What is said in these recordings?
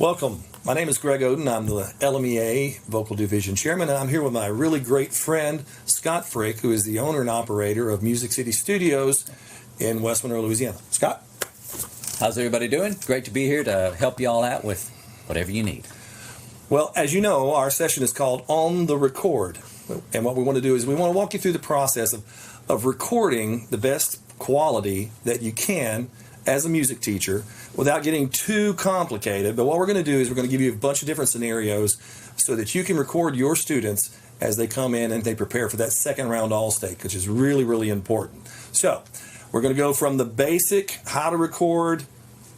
Welcome. My name is Greg Oden. I'm the LMEA Vocal Division Chairman, and I'm here with my really great friend, Scott Frick, who is the owner and operator of Music City Studios in West Monroe, Louisiana. Scott? How's everybody doing? Great to be here to help you all out with whatever you need. Well, as you know, our session is called On the Record. And what we want to do is we want to walk you through the process of recording the best quality that you can as a music teacher without getting too complicated. But what we're going to do is we're going to give you a bunch of different scenarios so that you can record your students as they come in and they prepare for that second round all-stake, which is really, really important. So we're going to go from the basic how to record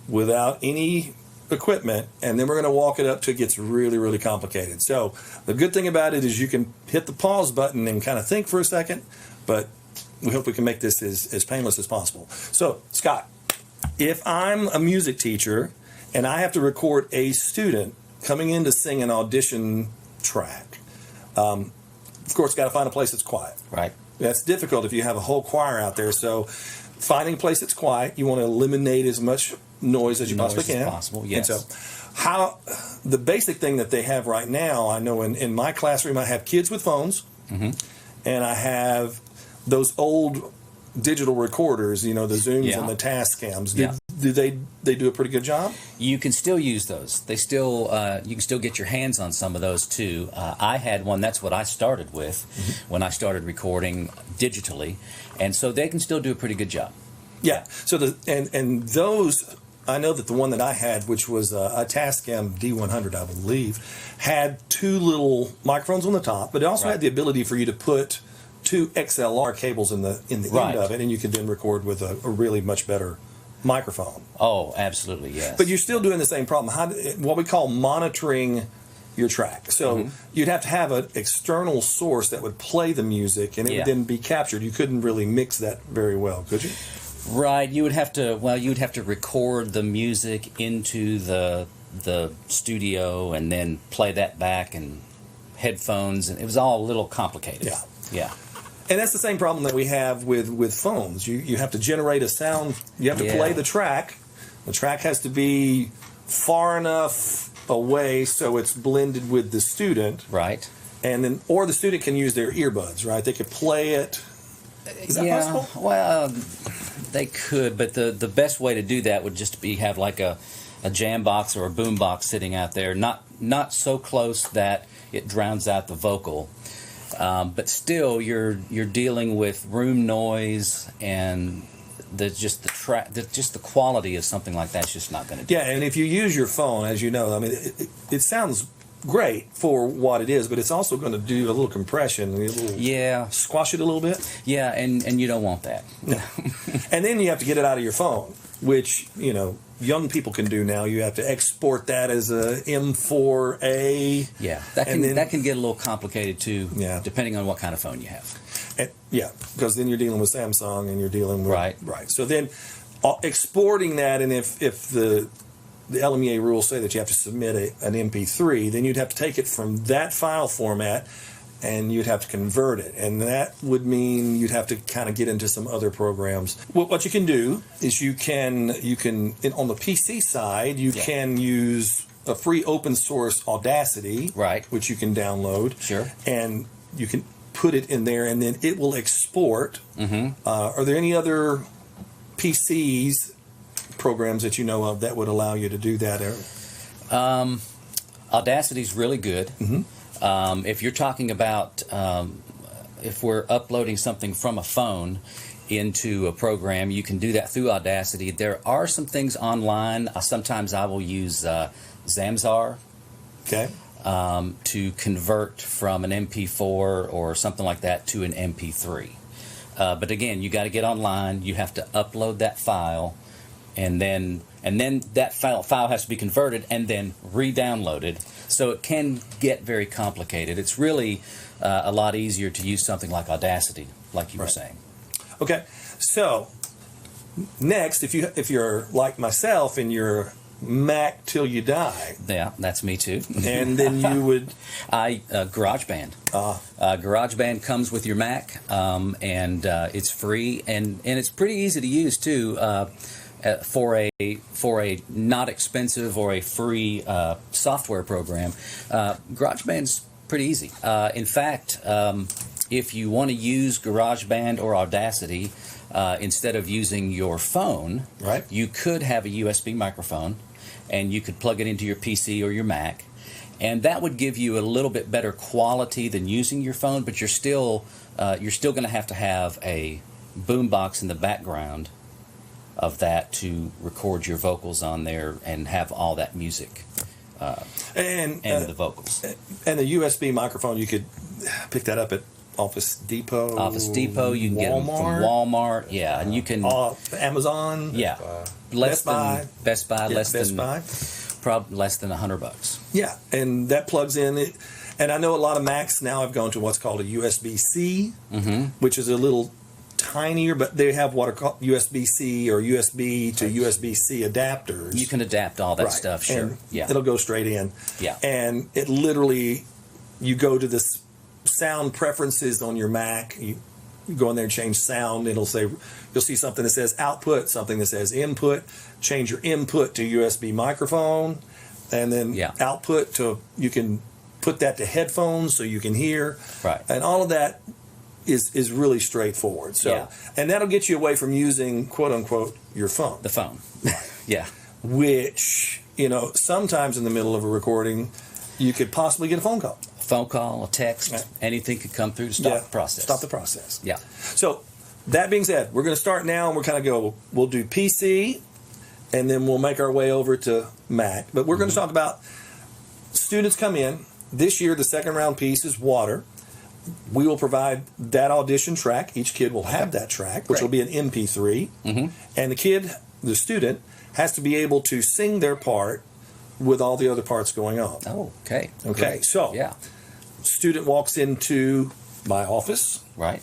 without any equipment, and then we're going to walk it up till it gets really, really complicated. So the good thing about it is you can hit the pause button and kind of think for a second, but we hope we can make this as painless as possible. So, Scott, if I'm a music teacher and I have to record a student coming in to sing an audition track, of course, got to find a place that's quiet. Right. That's difficult if you have a whole choir out there. So finding a place that's quiet, you want to eliminate as much noise as you possibly can. As possible, yes. And so the basic thing that they have right now, I know in my classroom, I have kids with phones, and I have those old digital recorders, the Zooms and the Tascams. Do they do a pretty good job? You can still use those. They still you can still get your hands on some of those too. I had one. That's what I started with when I started recording digitally, and so they can still do a pretty good job. Yeah. So and those, I know that the one that I had, which was a Tascam D100, I believe, had two little microphones on the top, but it also had the ability for you to put two XLR cables in the end of it, and you could then record with a really much better microphone. Oh, absolutely, yes. But you're still doing the same problem. What we call monitoring your track. So you'd have to have an external source that would play the music, and it would then be captured. You couldn't really mix that very well, could you? Right. You would have to record the music into the studio and then play that back and headphones, and it was all a little complicated. Yeah. And that's the same problem that we have with phones. You have to generate a sound. You have to play the track. The track has to be far enough away so it's blended with the student. Right. And then, or the student can use their earbuds, right? They could play it. Is that possible? Well, they could, but the best way to do that would just be have like a jam box or a boom box sitting out there, not so close that it drowns out the vocal. But still, you're dealing with room noise, and the quality of something like that's just not going to do. Yeah, and if you use your phone, as you know, I mean, it sounds great for what it is, but it's also going to do a little compression and squash it a little bit. Yeah, and you don't want that. No. And then you have to get it out of your phone, which young people can do now. You have to export that as a M4A. Yeah, that can get a little complicated too, depending on what kind of phone you have. And, because then you're dealing with Samsung and you're dealing with... Right. So then exporting that, and if the LMEA rules say that you have to submit an MP3, then you'd have to take it from that file format and you'd have to convert it. And that would mean you'd have to kind of get into some other programs. What you can do is you can on the PC side, you can use a free open source Audacity, which you can download. Sure. And you can put it in there, and then it will export. Are there any other PCs programs that you know of that would allow you to do that? Audacity's really good. If you're talking about if we're uploading something from a phone into a program, you can do that through Audacity. There are some things online. Sometimes I will use Zamzar to convert from an MP4 or something like that to an MP3. But again, you got to get online. You have to upload that file, and then that file has to be converted and then re-downloaded. So it can get very complicated. It's really a lot easier to use something like Audacity, like you were saying. Okay, so next, if you're like myself and you're Mac till you die. Yeah, that's me too. And then you would... GarageBand. GarageBand comes with your Mac, and it's free, and it's pretty easy to use too. for a not expensive or a free software program, GarageBand's pretty easy. In fact, if you want to use GarageBand or Audacity instead of using your phone, right, you could have a USB microphone, and you could plug it into your PC or your Mac, and that would give you a little bit better quality than using your phone. But you're still going to have a boombox in the background of that to record your vocals on there and have all that music and the vocals. And the USB microphone, you could pick that up at Office Depot. You can get them from Walmart. Yeah, and you can Amazon. Yeah, Best Buy. Probably less than $100. Yeah, and that plugs in. And I know a lot of Macs now have gone to what's called a USB-C, which is a little tinier, but they have what are called USB-C or USB to USB-C adapters. You can adapt all that stuff, sure. And it'll go straight in. Yeah. And it literally, you go to this sound preferences on your Mac, you go in there and change sound, you'll see something that says output, something that says input, change your input to USB microphone, and then output to, you can put that to headphones so you can hear. Right. And all of that is really straightforward. So, and that'll get you away from using, quote unquote, your phone. The phone. Yeah. Which, sometimes in the middle of a recording, you could possibly get a phone call. A text, anything could come through to stop the process. Stop the process. Yeah. So, that being said, we're going to start now, and we're kind of we'll do PC, and then we'll make our way over to Mac. But we're going to talk about students come in. This year, the second round piece is Water. We will provide that audition track. Each kid will have that track, which will be an MP3. And the student, has to be able to sing their part with all the other parts going on. Oh, okay. Okay, Great. so student walks into my office. Right.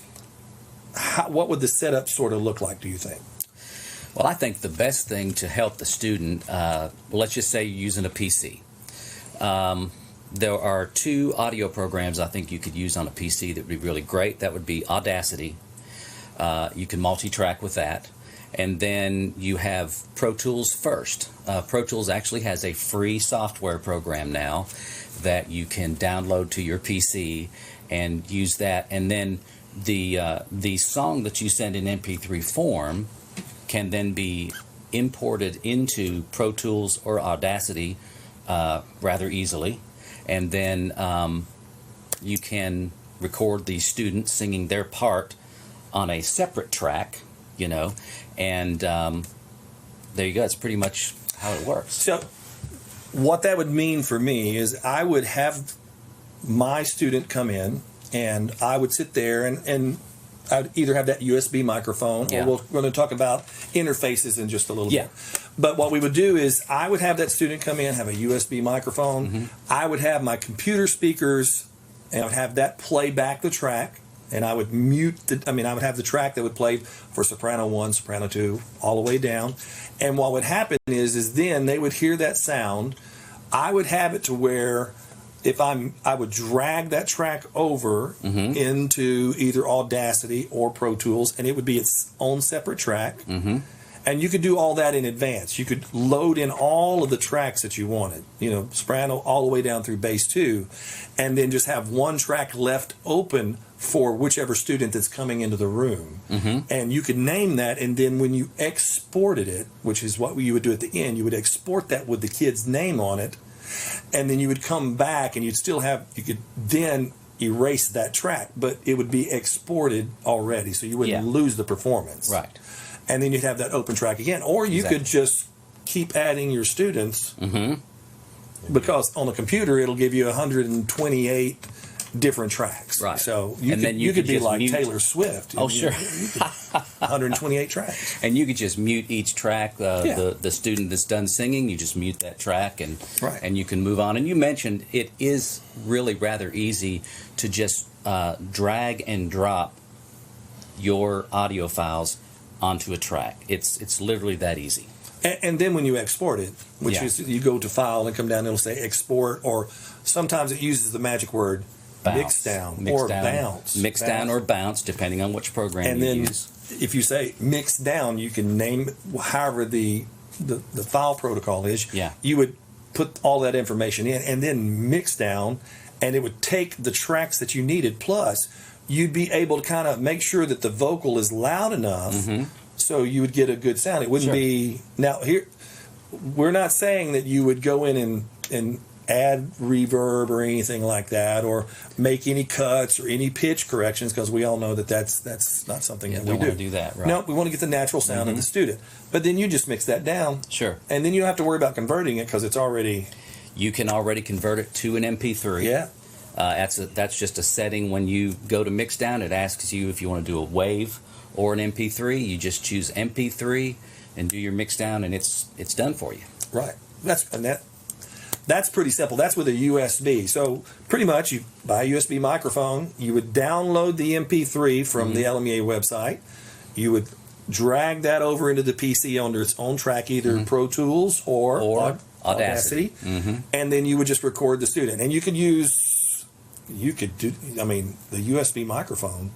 What would the setup sort of look like, do you think? Well, I think the best thing to help the student, let's just say you're using a PC. There are two audio programs I think you could use on a PC that would be really great. That would be Audacity. You can multi-track with that. And then you have Pro Tools first. Pro Tools actually has a free software program now that you can download to your PC and use that. And then the song that you send in MP3 form can then be imported into Pro Tools or Audacity rather easily. And then you can record the student singing their part on a separate track, and there you go. It's pretty much how it works. So what that would mean for me is I would have my student come in, and I would sit there, and I'd either have that USB microphone, or we're going to talk about interfaces in just a little bit. But what we would do is I would have that student come in, have a USB microphone. I would have my computer speakers, and I would have that play back the track. And I would I would have the track that would play for soprano 1, soprano 2, all the way down. And what would happen is then they would hear that sound. I would have it to where I would drag that track over into either Audacity or Pro Tools, and it would be its own separate track. And you could do all that in advance. You could load in all of the tracks that you wanted, soprano all the way down through bass 2, and then just have one track left open for whichever student that's coming into the room. And you could name that, and then when you exported it, which is what you would do at the end, you would export that with the kid's name on it, and then you would come back and you could then erase that track, but it would be exported already, so you wouldn't lose the performance. Right. And then you'd have that open track again. Or you could just keep adding your students, because on a computer it'll give you 128 different tracks. Right. So you could be like mute. Taylor Swift. Oh, sure. 128 tracks. And you could just mute each track. The student that's done singing, you just mute that track, and you can move on. And you mentioned it is really rather easy to just drag and drop your audio files onto a track. It's literally that easy. And then when you export it, which is you go to File and come down, it'll say Export, or sometimes it uses the magic word mix down, or bounce. Mix down or bounce, depending on which program and you then use. If you say mix down, you can name however the file protocol is. Yeah. You would put all that information in, and then mix down, and it would take the tracks that you needed. Plus, you'd be able to kind of make sure that the vocal is loud enough, so you would get a good sound. It wouldn't be now here. We're not saying that you would go in and add reverb or anything like that, or make any cuts or any pitch corrections, because we all know that that's not something that we don't do. want to do that, right? No, we want to get the natural sound of the student. But then you just mix that down. Sure. And then you don't have to worry about converting it, because it's already... You can already convert it to an MP3. Yeah. That's just a setting. When you go to mix down, it asks you if you want to do a wave or an MP3. You just choose MP3 and do your mix down, and it's done for you. Right. That's pretty simple. That's with a USB. So pretty much you buy a USB microphone, you would download the MP3 from the LMEA website, you would drag that over into the PC under its own track, either Pro Tools or Audacity, and then you would just record the student. And you could do, the USB microphone.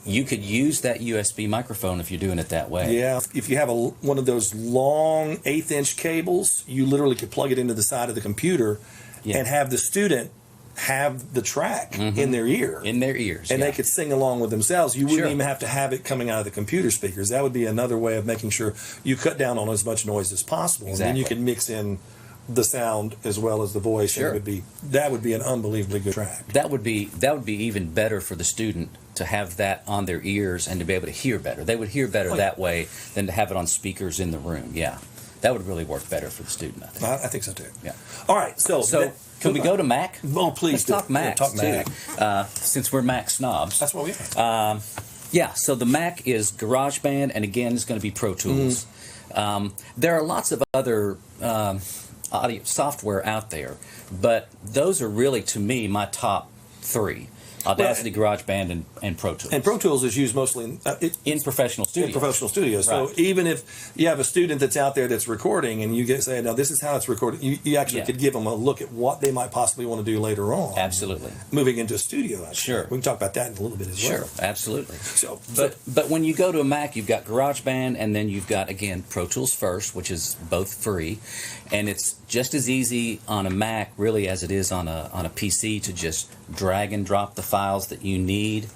You could use that USB microphone if you're doing it that way. Yeah, if you have one of those long 1/8-inch cables, you literally could plug it into the side of the computer and have the student have the track in their ear. In their ears. And they could sing along with themselves. You wouldn't Sure. even have to have it coming out of the computer speakers. That would be another way of making sure you cut down on as much noise as possible. Exactly. And then you could mix in the sound as well as the voice. Sure. And that would be an unbelievably good track. That would be even better for the student to have that on their ears and to be able to hear better. They would hear better that way than to have it on speakers in the room. Yeah, that would really work better for the student, I think. I think so too. Yeah. All right. So can we go to Mac? Oh, please. Let's talk Mac. Talk Mac. Since we're Mac snobs. That's what we are. Yeah, so the Mac is GarageBand, and again, it's going to be Pro Tools. There are lots of other audio software out there, but those are really, to me, my top three. Audacity, GarageBand, and Pro Tools. And Pro Tools is used mostly in professional studios. In professional studios. So Right. even if you have a student that's out there that's recording, and you say, "Now this is how it's recorded," you actually could give them a look at what they might possibly want to do later on. Absolutely. Moving into a studio. Actually. Sure. We can talk about that in a little bit as well. Sure, absolutely. So, But when you go to a Mac, you've got GarageBand, and then you've got, again, Pro Tools first, which is both free, and it's just as easy on a Mac, really, as it is on a PC to just drag and drop the files that you need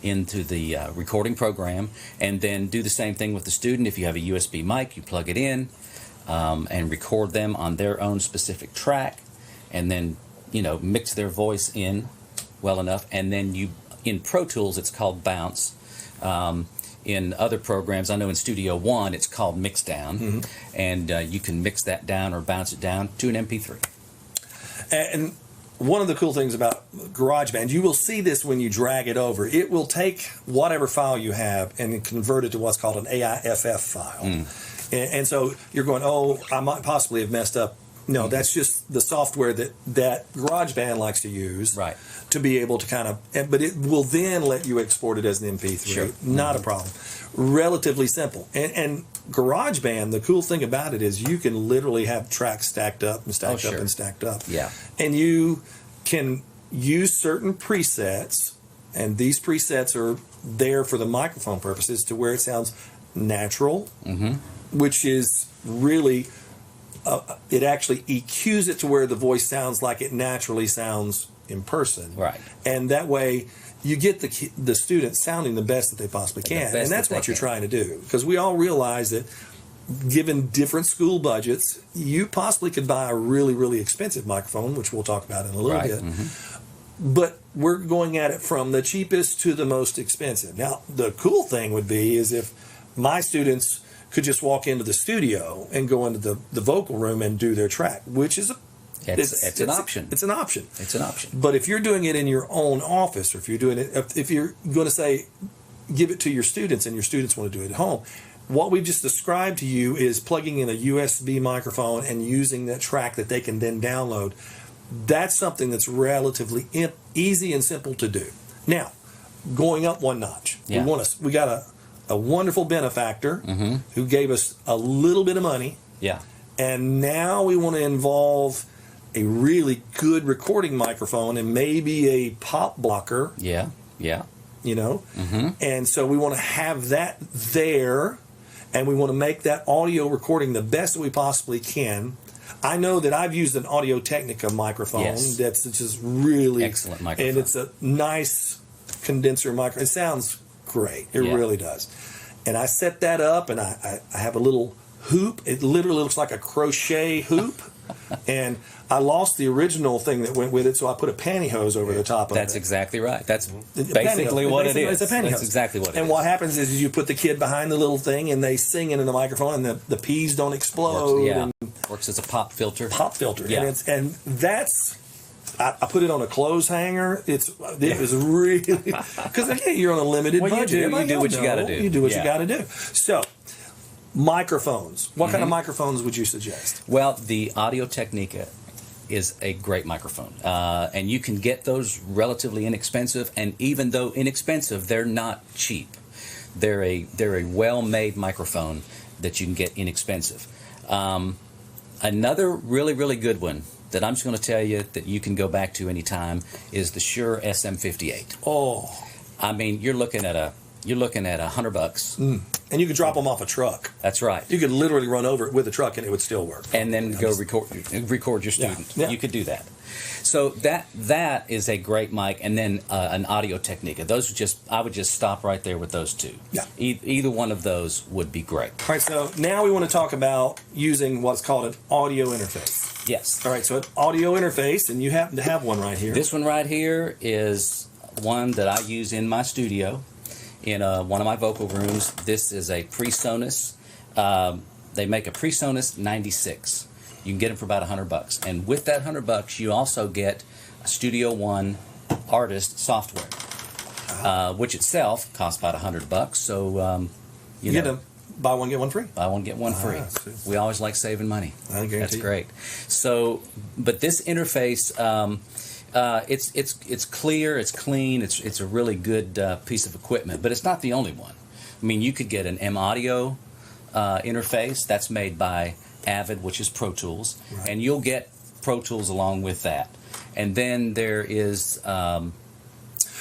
into the recording program, and then do the same thing with the student. If you have a USB mic, you plug it in and record them on their own specific track, and then mix their voice in well enough, and then in Pro Tools it's called bounce. In other programs, I know in Studio One it's called mix down, and you can mix that down or bounce it down to an MP3. and one of the cool things about GarageBand, you will see this when you drag it over. It will take whatever file you have and convert it to what's called an AIFF file. And so you're going, oh, I might possibly have messed up. No, that's just the software that GarageBand likes to use to be able to kind of, but it will then let you export it as an MP3. Sure. Not a problem. Relatively simple. And GarageBand, the cool thing about it is you can literally have tracks stacked up and stacked up and stacked up. Yeah. And you can use certain presets, and these presets are there for the microphone purposes to where it sounds natural, which is really... it actually EQs it to where the voice sounds like it naturally sounds in person. Right. And that way you get the student sounding the best that they possibly can. And that's what you're trying to do. Because we all realize that given different school budgets, you possibly could buy a really, really expensive microphone, which we'll talk about in a little bit. But we're going at it from the cheapest to the most expensive. Now, the cool thing would be is if my students could just walk into the studio and go into the vocal room and do their track, which is it's an option. It's an option. It's an option. But if you're doing it in your own office, or if you're doing it, if you're going to say, give it to your students, and your students want to do it at home, what we've just described to you is plugging in a USB microphone and using that track that they can then download. That's something that's relatively easy and simple to do. Now, going up one notch, we got a wonderful benefactor who gave us a little bit of money. Yeah. And now we want to involve a really good recording microphone and maybe a pop blocker. Yeah. You know? And so we want to have that there, and we want to make that audio recording the best that we possibly can. I know that I've used an Audio Technica microphone that's just really excellent microphone. And it's a nice condenser microphone. It sounds great. It really does. And I set that up, and I have a little hoop. It literally looks like a crochet hoop. And I lost the original thing that went with it, so I put a pantyhose over the top of it. That's exactly right. That's basically what it is. It's a pantyhose. That's exactly what it is. And what happens is you put the kid behind the little thing, and they sing into the microphone, and the peas don't explode. Works as a pop filter. Yeah. And that's... I put it on a clothes hanger. It was really... Because, again, you're on a limited budget. You do what you got to do. You do what you got to do. So... microphones. What kind of microphones would you suggest? Well, the Audio Technica is a great microphone. And you can get those relatively inexpensive. And even though inexpensive, they're not cheap. They're a well-made microphone that you can get inexpensive. Another really, really good one that I'm just going to tell you that you can go back to anytime is the Shure Sm58. Oh. I mean, you're looking at $100. And you could drop them off a truck. That's right. You could literally run over it with a truck and it would still work. And then record your student. Yeah. You could do that. So that is a great mic. And then an Audio Technica. I would just stop right there with those two. Yeah. Either one of those would be great. All right, so now we want to talk about using what's called an audio interface. Yes. All right, so an audio interface, and you happen to have one right here. This one right here is one that I use in my studio. In one of my vocal rooms. This is a PreSonus. They make a PreSonus 96. You can get them for about $100. And with that $100, you also get a Studio One Artist software, which itself costs about $100. So you get them. Buy one, get one free. Buy one, get one free. We always like saving money. I guarantee That's great. So, but this interface. It's clear, it's clean, it's a really good piece of equipment, but it's not the only one. I mean, you could get an M Audio interface that's made by Avid, which is Pro Tools, and you'll get Pro Tools along with that. And then there is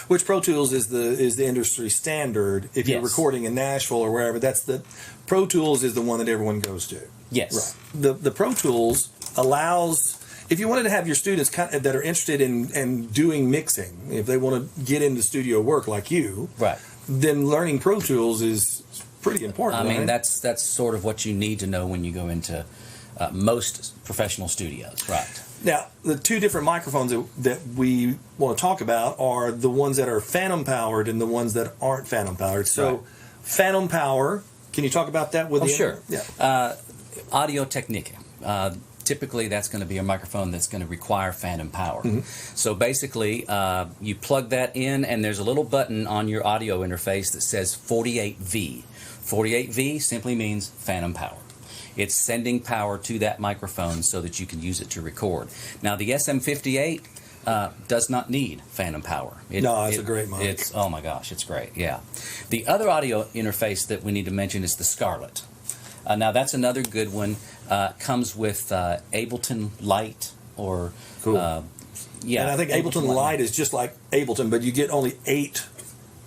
which Pro Tools is the industry standard. If you're recording in Nashville or wherever, that's the Pro Tools is the one that everyone goes to. Yes, right. The Pro Tools allows. If you wanted to have your students that are interested in doing mixing, if they want to get into studio work like you, then learning Pro Tools is pretty important. I mean, that's sort of what you need to know when you go into most professional studios. Right. Now, the two different microphones that we want to talk about are the ones that are phantom powered and the ones that aren't phantom powered. So, phantom power, can you talk about that with you? Sure. Yeah. Audio Technica. Typically, that's going to be a microphone that's going to require phantom power. So basically, you plug that in, and there's a little button on your audio interface that says 48V. 48V simply means phantom power. It's sending power to that microphone so that you can use it to record. Now, the SM58 does not need phantom power. It's a great mic. Oh my gosh, it's great, yeah. The other audio interface that we need to mention is the Scarlett. Now, that's another good one. Comes with Ableton Lite or... Cool. And I think Ableton Lite is just like Ableton, but you get only 8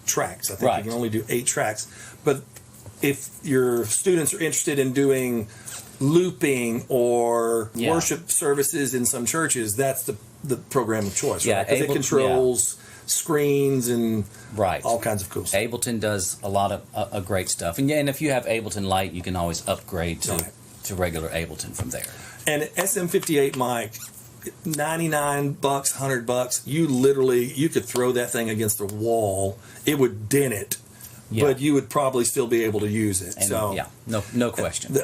tracks. I think you can only do 8 tracks. But if your students are interested in doing looping or worship services in some churches, that's the program of choice, right? Because it controls... screens and all kinds of cool stuff. Ableton does a lot of great stuff, and if you have Ableton Lite, you can always upgrade to regular Ableton from there. And SM58 mic, $99, $100. You could throw that thing against the wall, it would dent it, but you would probably still be able to use it. No question.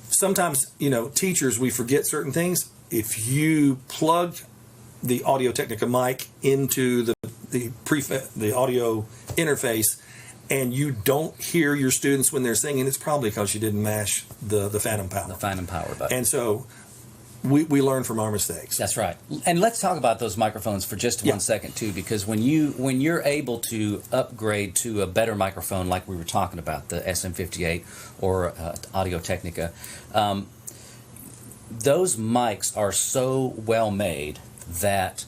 Sometimes teachers, we forget certain things. If you plug the Audio Technica mic into the audio interface, and you don't hear your students when they're singing, it's probably because you didn't mash the phantom power. The phantom power button. And so we learn from our mistakes. That's right. And let's talk about those microphones for just 1 second too, because when you're able to upgrade to a better microphone, like we were talking about, the SM58 or Audio Technica, those mics are so well made that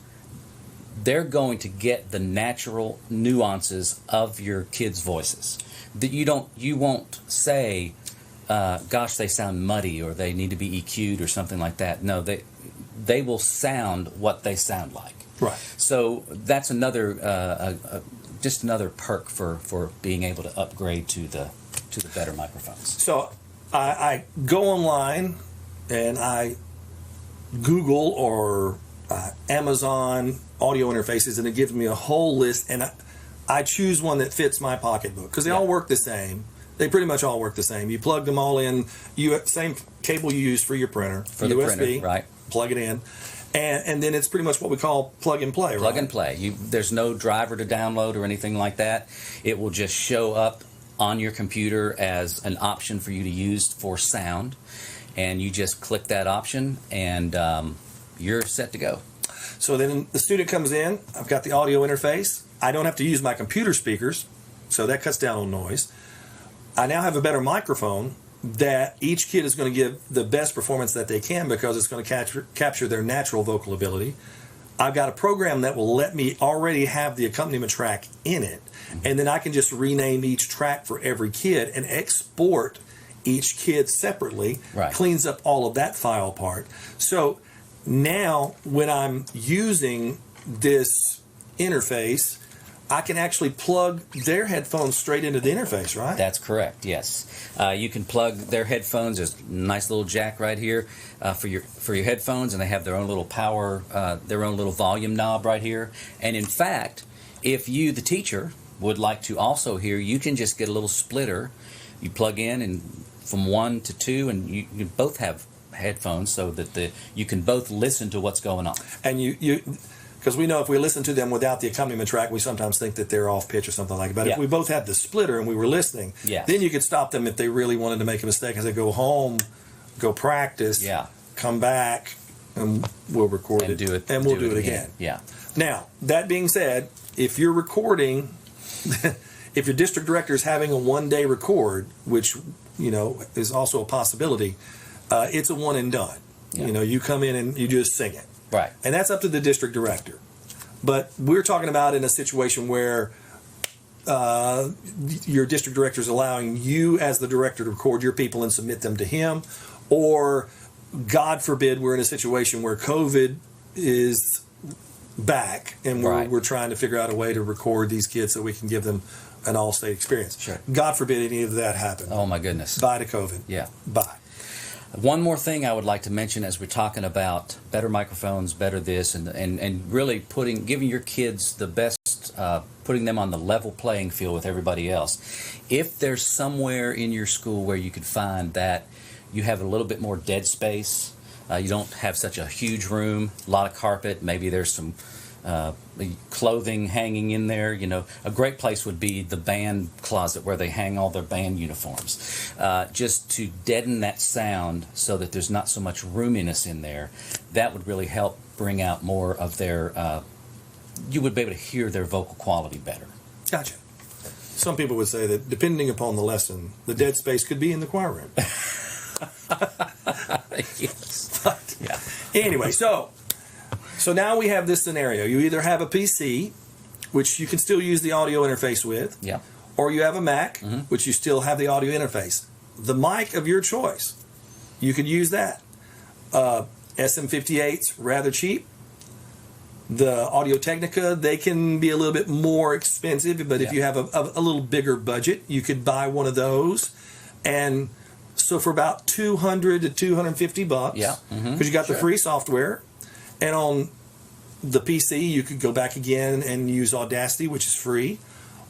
they're going to get the natural nuances of your kids' voices. That you won't say, "Gosh, they sound muddy," or "They need to be EQ'd," or something like that. No, they will sound what they sound like. Right. So that's another just another perk for being able to upgrade to the better microphones. So I go online and I Google or Amazon audio interfaces, and it gives me a whole list, and I choose one that fits my pocketbook because they all work the same. They pretty much all work the same. You plug them all in, same cable you use for your printer, for the USB, printer, right? Plug it in, and then it's pretty much what we call plug and play. Plug right? and play. There's no driver to download or anything like that. It will just show up on your computer as an option for you to use for sound, and you just click that option, and you're set to go. So then the student comes in, I've got the audio interface. I don't have to use my computer speakers, so that cuts down on noise. I now have a better microphone that each kid is going to give the best performance that they can because it's going to capture their natural vocal ability. I've got a program that will let me already have the accompaniment track in it, and then I can just rename each track for every kid and export each kid separately, right. Cleans up all of that file part. So now when I'm using this interface, I can actually plug their headphones straight into the interface, right? That's correct, yes. You can plug their headphones. There's a nice little jack right here for your headphones, and they have their own little power, their own little volume knob right here. And in fact, if you, the teacher, would like to also hear, you can just get a little splitter. You plug in and from 1 to 2, and you both have headphones so that you can both listen to what's going on. And you because we know if we listen to them without the accompaniment track, we sometimes think that they're off pitch or something like that. But if we both had the splitter and we were listening, then you could stop them if they really wanted to make a mistake as they go home, go practice, come back, and we'll record and it. Do it and we'll do it again. Yeah. Now, that being said, if you're recording, if your district director is having a one-day record, which, is also a possibility, it's a one and done. Yeah. You come in and you just sing it. Right. And that's up to the district director. But we're talking about in a situation where your district director is allowing you as the director to record your people and submit them to him. Or, God forbid, we're in a situation where COVID is back and we're trying to figure out a way to record these kids so we can give them an all-state experience. Sure. God forbid any of that happen. Oh, my goodness. Bye to COVID. Yeah. Bye. One more thing I would like to mention as we're talking about better microphones, better this, and really giving your kids the best, putting them on the level playing field with everybody else. If there's somewhere in your school where you could find that you have a little bit more dead space, you don't have such a huge room, a lot of carpet, maybe there's some clothing hanging in there. A great place would be the band closet where they hang all their band uniforms. Just to deaden that sound so that there's not so much roominess in there, that would really help bring out more of their, you would be able to hear their vocal quality better. Gotcha. Some people would say that depending upon the lesson, the dead space could be in the choir room. Yes. But, anyway, so now we have this scenario. You either have a PC, which you can still use the audio interface with, or you have a Mac, which you still have the audio interface. The mic of your choice, you could use that. Sm58's rather cheap. The Audio Technica, they can be a little bit more expensive, but if you have a little bigger budget, you could buy one of those. And so for about $200 to $250, because you got the free software. And on the PC, you could go back again and use Audacity, which is free.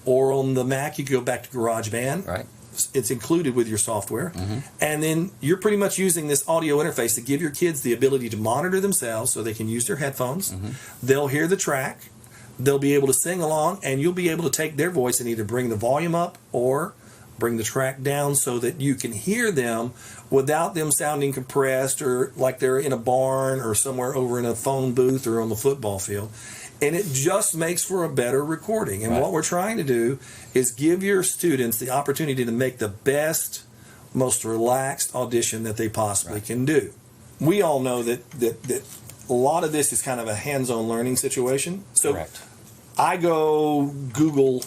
Or on the Mac, you could go back to GarageBand. Right. It's included with your software. And then you're pretty much using this audio interface to give your kids the ability to monitor themselves so they can use their headphones. They'll hear the track. They'll be able to sing along, and you'll be able to take their voice and either bring the volume up or bring the track down so that you can hear them without them sounding compressed or like they're in a barn or somewhere over in a phone booth or on the football field. And it just makes for a better recording. And what we're trying to do is give your students the opportunity to make the best, most relaxed audition that they possibly can do. we all know that a lot of this is kind of a hands-on learning situation. So Correct. I go Google,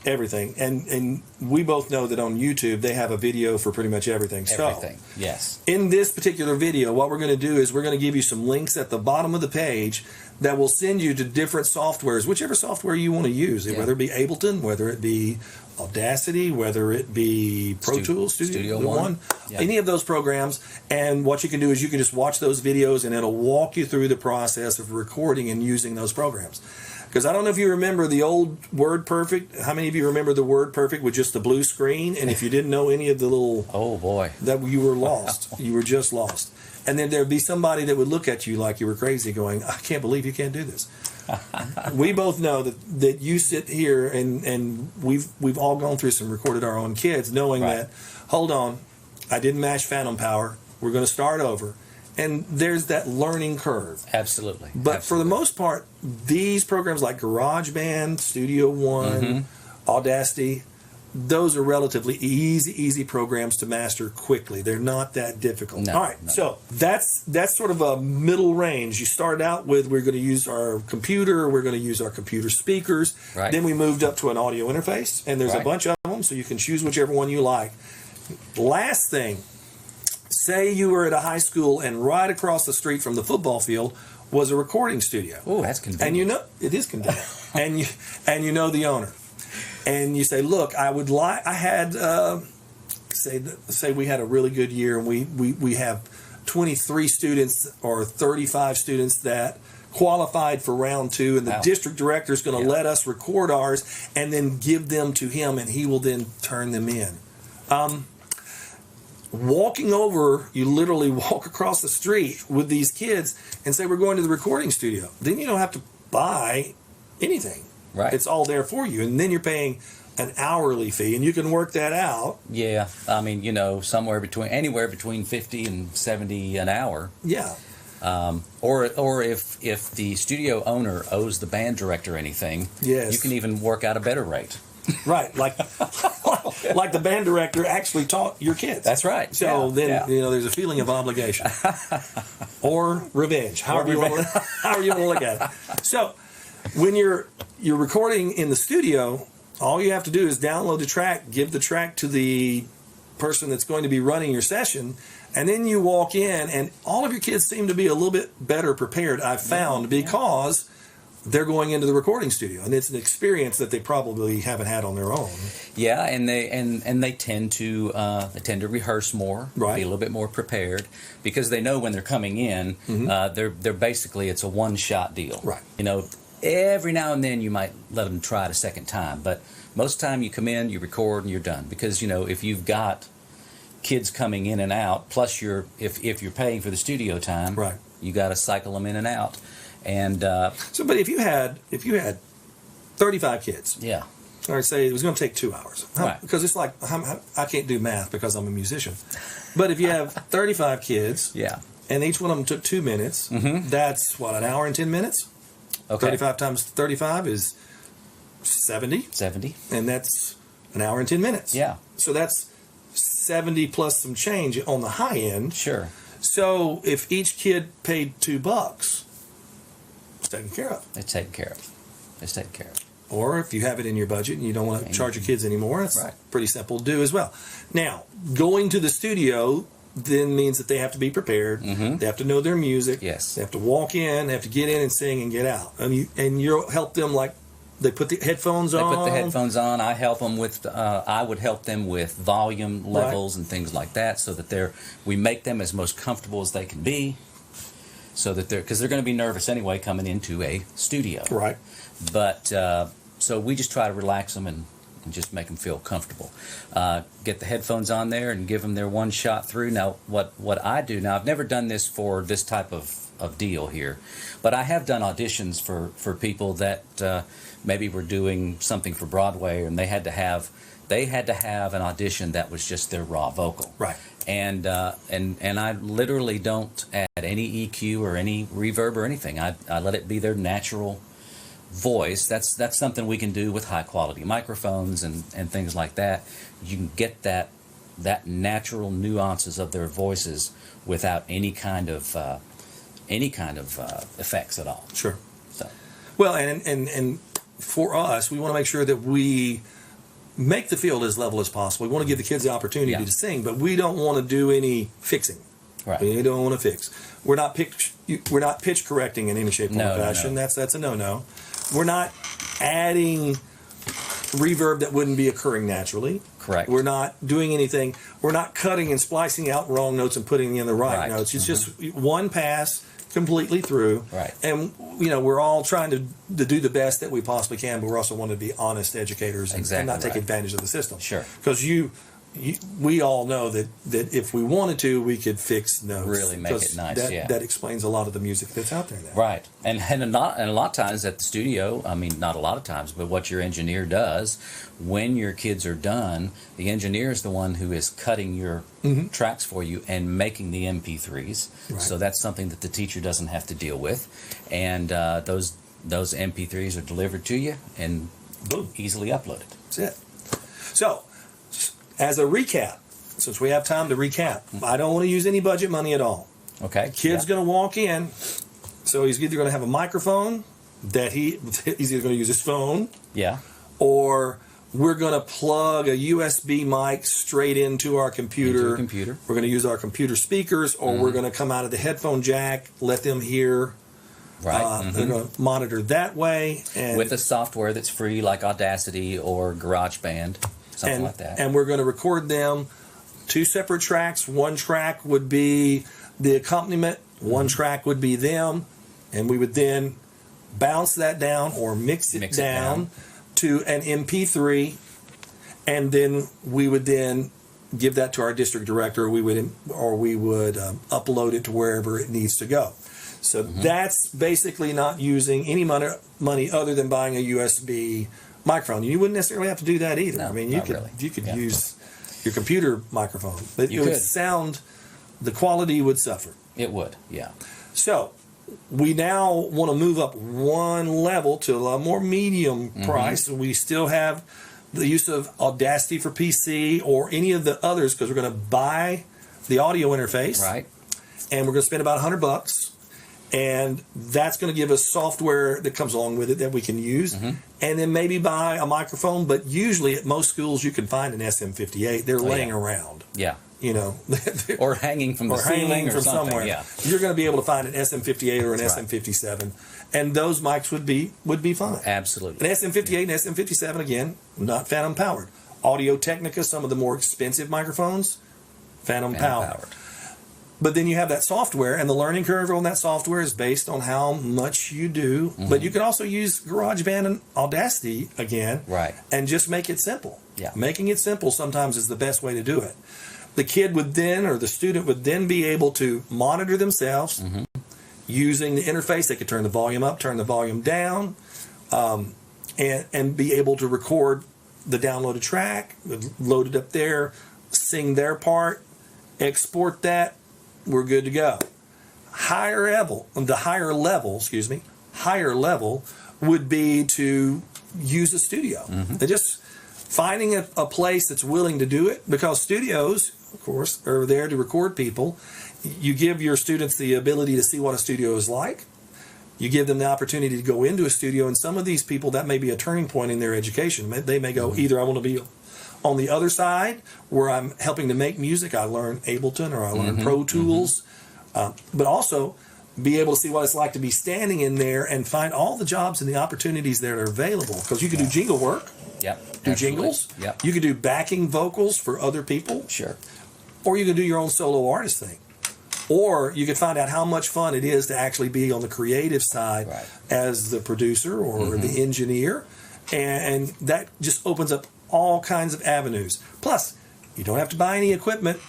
everything, and we both know that on YouTube they have a video for pretty much everything. Everything, So, yes. in this particular video, what we're going to do is we're going to give you some links at the bottom of the page that will send you to different softwares, whichever software you want to use, whether it be Ableton, whether it be Audacity, whether it be Pro Tools, Studio One, any of those programs. And what you can do is you can just watch those videos and it'll walk you through the process of recording and using those programs. Because I don't know if you remember the old WordPerfect. How many of you remember the WordPerfect with just the blue screen? And if you didn't know any of the little... Oh, boy. That you were lost. You were just lost. And then there'd be somebody that would look at you like you were crazy going, I can't believe you can't do this. We both know that you sit here and we've all gone through some recorded our own kids knowing that, hold on, I didn't match phantom power. We're going to start over. And there's that learning curve. Absolutely. But for the most part, these programs like GarageBand, Studio One, Audacity, those are relatively easy programs to master quickly. They're not that difficult. No, all right, so that's sort of a middle range. You start out with, we're going to use our computer, we're going to use our computer speakers. Right. Then we moved up to an audio interface, and there's a bunch of them, so you can choose whichever one you like. Last thing, say you were at a high school and right across the street from the football field was a recording studio. Oh, that's convenient. And it is convenient. and you know the owner. And you say, look, I had, say we had a really good year and we have 23 students or 35 students that qualified for round 2, and the district director is going to let us record ours and then give them to him, and he will then turn them in. Walking over, you literally walk across the street with these kids and say, we're going to the recording studio. Then you don't have to buy anything. Right. It's all there for you. And then you're paying an hourly fee, and you can work that out. Yeah. I mean, anywhere between 50 and 70 an hour. Yeah. Or if the studio owner owes the band director anything, you can even work out a better rate. Right. Like the band director actually taught your kids. That's right. So there's a feeling of obligation or revenge, however you want to look at it. So when you're recording in the studio, all you have to do is download the track, give the track to the person that's going to be running your session, and then you walk in, and all of your kids seem to be a little bit better prepared, I've found, because they're going into the recording studio, and it's an experience that they probably haven't had on their own. Yeah, and they tend to rehearse more, be a little bit more prepared, because they know when they're coming in, they're basically, it's a one-shot deal. Right. Every now and then you might let them try it a second time, but most of the time you come in, you record, and you're done. Because if you've got kids coming in and out, plus if you're paying for the studio time, you got to cycle them in and out. And but if you had 35 kids, or say it was going to take 2 hours, because it's like I can't do math because I'm a musician. But if you have 35 kids, and each one of them took 2 minutes, that's what, an hour and 10 minutes. Okay. 35 times 35 is 70. 70. And that's an hour and 10 minutes. Yeah. So that's 70 plus some change on the high end. Sure. So if each kid paid $2, it's taken care of. It's taken care of. Or if you have it in your budget and you don't want to charge your kids anymore, it's pretty simple to do as well. Now, going to the studio then means that they have to be prepared. They have to know their music. Yes. They have to walk in, they have to get in and sing and get out. And you'll help them, like, they put the headphones on. They put the headphones on. I help them with, I would help them with volume levels and things like that, so that we make them as most comfortable as they can be, so that because they're going to be nervous anyway coming into a studio. Right. But, so we just try to relax them and just make them feel comfortable. Get the headphones on there and give them their one shot through. Now, what I do, now I've never done this for this type of deal here, but I have done auditions for people that maybe were doing something for Broadway, and they had to have an audition that was just their raw vocal. Right. And I literally don't add any EQ or any reverb or anything. I let it be their natural voice. That's something we can do with high quality microphones and things like that. You can get that that natural nuances of their voices without any kind of effects at all. Sure. So, Well, and for us, we want to make sure that we make the field as level as possible. We want to give the kids the opportunity to sing, but we don't want to do any fixing. right. We don't want to fix. We're not pitch correcting in any shape, form, or fashion. No. That's a no. We're not adding reverb that wouldn't be occurring naturally. Correct. We're not doing anything. We're not cutting and splicing out wrong notes and putting in the right notes. It's just one pass completely through. Right. And we're all trying to do the best that we possibly can, but we're also want to be honest educators and not take advantage of the system. Sure. Because we all know that if we wanted to, we could fix notes. Really make it nice. That explains a lot of the music that's out there now. Right. And a lot of times at the studio, I mean, not a lot of times, but what your engineer does when your kids are done, the engineer is the one who is cutting your tracks for you and making the MP3s. Right. So that's something that the teacher doesn't have to deal with. And those MP3s are delivered to you and boom, easily uploaded. That's it. So, as a recap, since we have time to recap, I don't want to use any budget money at all. Okay. Kid's going to walk in, so he's either going to have a microphone that he's either going to use his phone, or we're going to plug a USB mic straight into our computer. We're going to use our computer speakers, or we're going to come out of the headphone jack, let them hear. Right. They're going to monitor that way, and with a software that's free, like Audacity or GarageBand. Something like that. And we're going to record them 2 separate tracks. One track would be the accompaniment. One track would be them. And we would then bounce that down or mix it down to an MP3. And then we would then give that to our district director. We would upload it to wherever it needs to go. So that's basically not using any money other than buying a USB microphone. You wouldn't necessarily have to do that either. No, I mean, you could use your computer microphone, but it would sound, the quality would suffer. It would, yeah. So we now want to move up one level to a more medium price. We still have the use of Audacity for PC or any of the others because we're going to buy the audio interface, right? And we're going to spend about $100. And that's going to give us software that comes along with it that we can use. And then maybe buy a microphone. But usually at most schools you can find an Sm58. They're laying around. Yeah. Or hanging from the ceiling or something. Somewhere. Yeah. You're going to be able to find an Sm58 or an Sm57. And those mics would be fine. Absolutely. An Sm58 and Sm57, again, not phantom powered. Audio Technica, some of the more expensive microphones, phantom powered. But then you have that software, and the learning curve on that software is based on how much you do. But you can also use GarageBand and Audacity again, and just make it simple. Yeah. Making it simple sometimes is the best way to do it. The kid would then, or the student would then be able to monitor themselves using the interface. They could turn the volume up, turn the volume down, and be able to record the downloaded track, load it up there, sing their part, export that. We're good to go. Higher level would be to use a studio. And just finding a place that's willing to do it, because studios, of course, are there to record people. You give your students the ability to see what a studio is like. You give them the opportunity to go into a studio, and some of these people, that may be a turning point in their education. They may go, either I want to be on the other side, where I'm helping to make music, I learn Ableton or I learn Pro Tools, but also be able to see what it's like to be standing in there and find all the jobs and the opportunities that are available. Because you can do jingle work, do jingles, you can do backing vocals for other people, or you can do your own solo artist thing. Or you can find out how much fun it is to actually be on the creative side as the producer or the engineer, and that just opens up all kinds of avenues. Plus, you don't have to buy any equipment.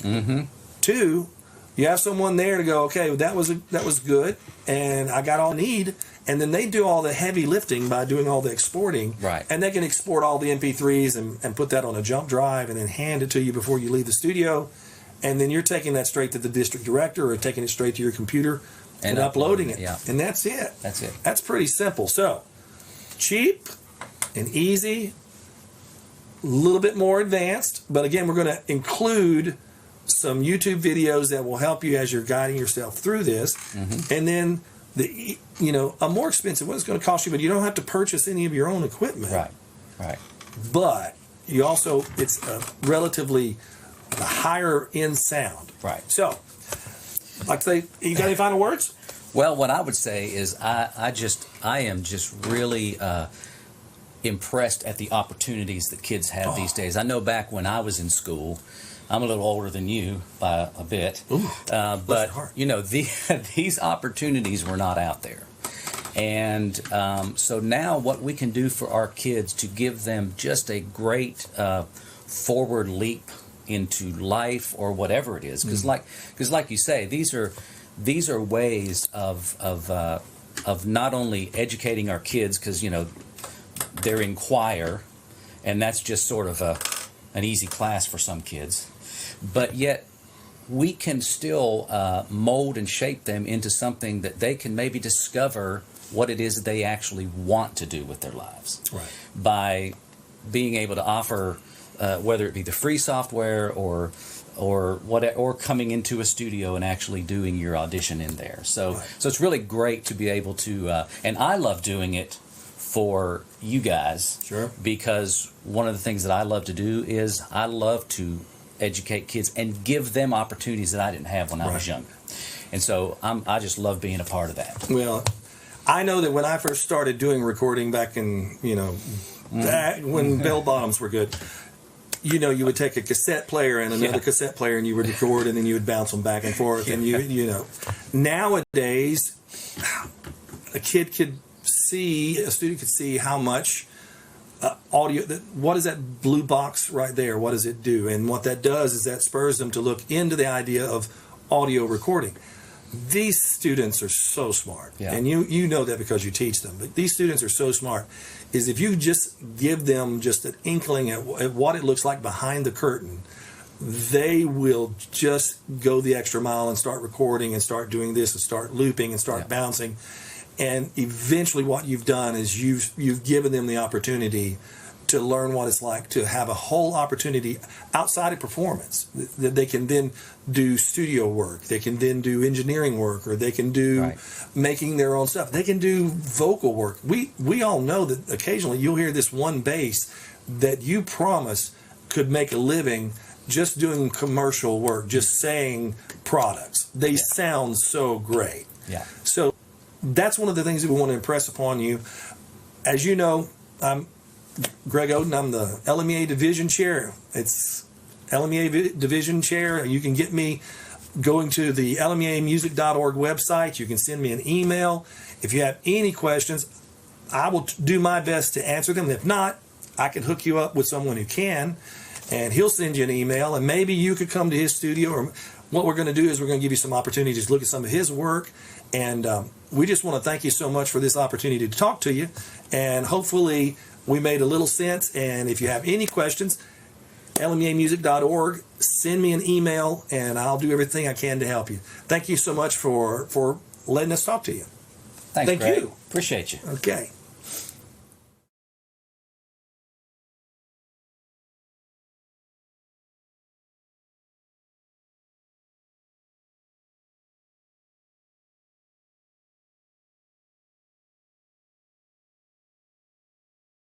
2, you have someone there to go, okay, that was good, and I got all I need. And then they do all the heavy lifting by doing all the exporting. And they can export all the MP3s and put that on a jump drive and then hand it to you before you leave the studio. And then you're taking that straight to the district director or taking it straight to your computer and uploading it. And that's it. That's pretty simple. So, cheap and easy little bit more advanced, but again, we're going to include some YouTube videos that will help you as you're guiding yourself through this. And then a more expensive one is going to cost you, but you don't have to purchase any of your own equipment. Right. But you also, it's a relatively higher end sound. Right. So, like I say, you got any final words? Well, what I would say is I am just really impressed at the opportunities that kids have these days. I know back when I was in school, I'm a little older than you by a bit, but these opportunities were not out there. And so now what we can do for our kids to give them just a great forward leap into life or whatever it is, because like you say, these are ways of not only educating our kids, because they're in choir, and that's just sort of an easy class for some kids, but yet we can still mold and shape them into something that they can maybe discover what it is that they actually want to do with their lives, right, by being able to offer whether it be the free software or coming into a studio and actually doing your audition in there. So it's really great to be able to, and I love doing it for you guys. Sure. Because one of the things that I love to do is I love to educate kids and give them opportunities that I didn't have when I was younger. And so I just love being a part of that. Well, I know that when I first started doing recording back in, back when bell bottoms were good, you would take a cassette player and another cassette player and you would record, and then you would bounce them back and forth. And nowadays, a student could see how much audio, what is that blue box right there? What does it do? And what that does is that spurs them to look into the idea of audio recording. These students are so smart, and you know that because you teach them, but these students are so smart, is if you just give them just an inkling at what it looks like behind the curtain, they will just go the extra mile and start recording and start doing this and start looping and start bouncing. And eventually what you've done is you've given them the opportunity to learn what it's like to have a whole opportunity outside of performance, that they can then do studio work, they can then do engineering work, or they can do making their own stuff, they can do vocal work. We all know that occasionally you'll hear this one bass that you promise could make a living just doing commercial work, just saying products. They sound so great. So that's one of the things that we want to impress upon you. As you know, I'm Greg Oden. I'm the LMEA Division Chair. It's LMEA Division Chair. You can get me going to the lmeamusic.org website. You can send me an email. If you have any questions, I will do my best to answer them. If not, I can hook you up with someone who can, and he'll send you an email, and maybe you could come to his studio. Or what we're going to do is we're going to give you some opportunities to look at some of his work. And we just want to thank you so much for this opportunity to talk to you. And hopefully we made a little sense. And if you have any questions, lmeamusic.org, send me an email, and I'll do everything I can to help you. Thank you so much for letting us talk to you. Thank you. Appreciate you. Okay.